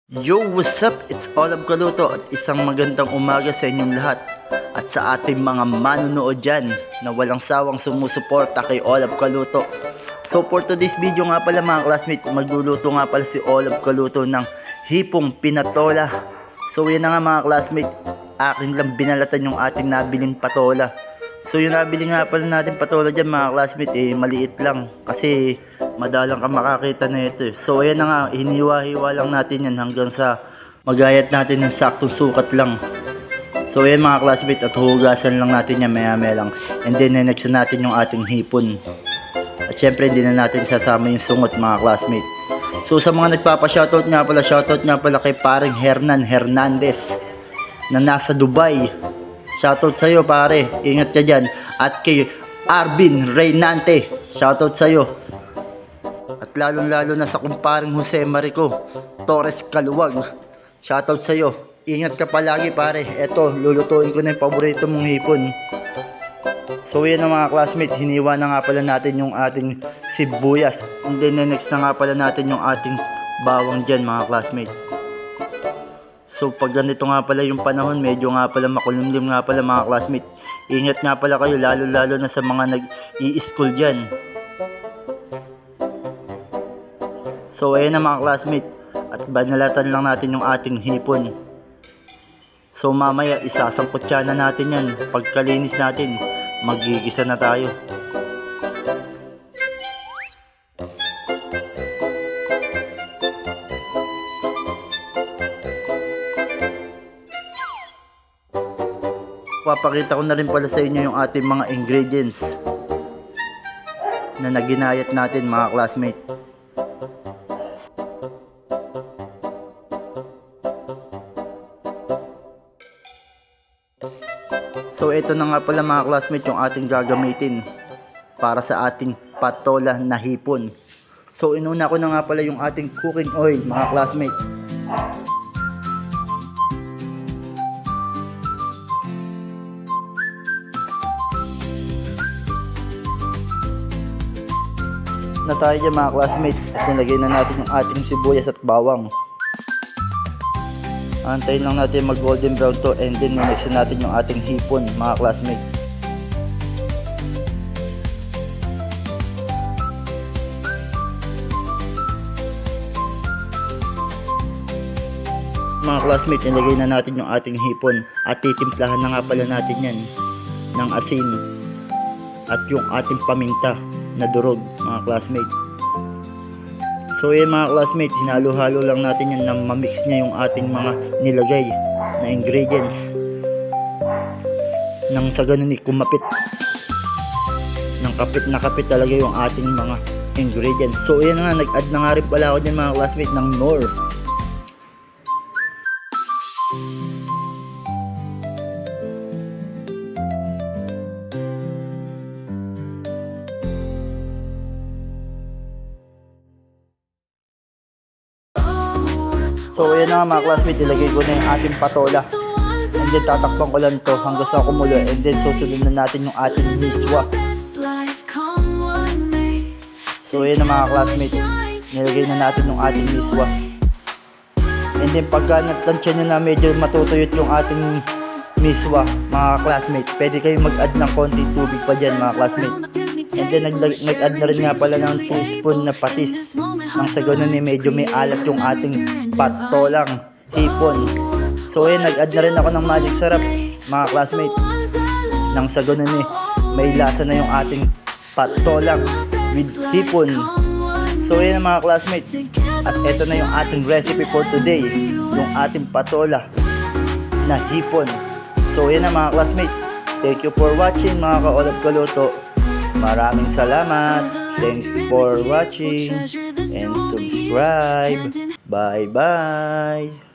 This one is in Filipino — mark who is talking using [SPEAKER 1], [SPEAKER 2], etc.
[SPEAKER 1] Yo, what's up? It's Olab Kaluto at isang magandang umaga sa inyong lahat at sa ating mga manunood dyan na walang sawang sumusuporta kay Olab Kaluto. So for today's video nga pala mga classmates, magluluto nga pala si Olab Kaluto ng hipong pinatola. So yan na nga mga classmates, aking lang binalatan yung ating nabiling patola. So yung nabili nga pala natin patola dyan mga classmates, maliit lang kasi madalang ka makakita na ito. So ayan na nga, hiniwa-hiwa lang natin yan hanggang sa magayat natin ng saktong sukat lang. So ayan mga classmates, at hugasan lang natin yan maya-maya lang. And then next natin yung ating hipon. At syempre hindi na natin sasama yung sungot mga classmates. So sa mga nagpapa-shoutout nga pala kay paring Hernan Hernandez na nasa Dubai. Shoutout sa'yo pare, ingat ka dyan. At kay Arvin Reynante, shoutout sa'yo. At lalong-lalo na sa kumparing Jose Marico Torres Kaluwag, shoutout sa'yo. Ingat ka palagi pare. Eto, lulutuin ko na yung paborito mong hipon. So yan na mga classmates, hiniwa na nga pala natin yung ating sibuyas. And then next na nga pala natin yung ating bawang dyan mga classmates. So pag ganito nga pala yung panahon, medyo nga pala makulimlim nga pala mga classmates. Ingat nga pala kayo, lalo-lalo na sa mga nag-i-school dyan. So ayan na mga classmates, at banalatan lang natin yung ating hipon. So mamaya isasangkutsa na natin yan. Pagkalinis natin, magigisa na tayo. Papakita ko na rin pala sa inyo yung ating mga ingredients na naginayat natin mga classmates. So ito na nga pala mga classmates yung ating gagamitin para sa ating patola na hipon. So inuna ko na nga pala yung ating cooking oil mga classmates. Na tayo dyan mga classmates, at nilagay na natin yung ating sibuyas at bawang. Antayin lang natin mag golden brown to, and then next natin yung ating hipon mga classmates. Mga classmates, nilagay na natin yung ating hipon at titimplahan na nga pala natin yan ng asin at yung ating paminta na durog mga classmates. So yan mga classmates, hinalo-halo lang natin yan na mamix niya yung ating mga nilagay na ingredients nang sa ganun kumapit ng kapit na kapit talaga yung ating mga ingredients. So yan nga, nag-add na nga rin pala ako dyan mga classmates ng Knorr. So ayan na mga classmates, ilagay ko na yung ating patola. And then tatakpan ko lang to hanggang sa kumulo. And then susunod na natin yung ating miswa. So ayan na mga classmates, nilagay na natin yung ating miswa. And then pagka natansya nyo na medyo matutuyot yung ating miswa mga classmates, pwede kayong mag-add ng konti tubig pa dyan mga classmates. And then nag-add na rin nga pala ng 2 spoon na patis. Nang sa ganun medyo may alat yung ating patolang hipon. So nag-add na rin ako ng magic syrup mga classmates. Nang sa ganun may lasa na yung ating patolang with hipon. So mga classmates, at ito na yung ating recipe for today, yung ating patola na hipon. So na mga classmates, thank you for watching mga ka-Olab Kaluto. Maraming salamat. Thanks for watching and subscribe. Bye bye.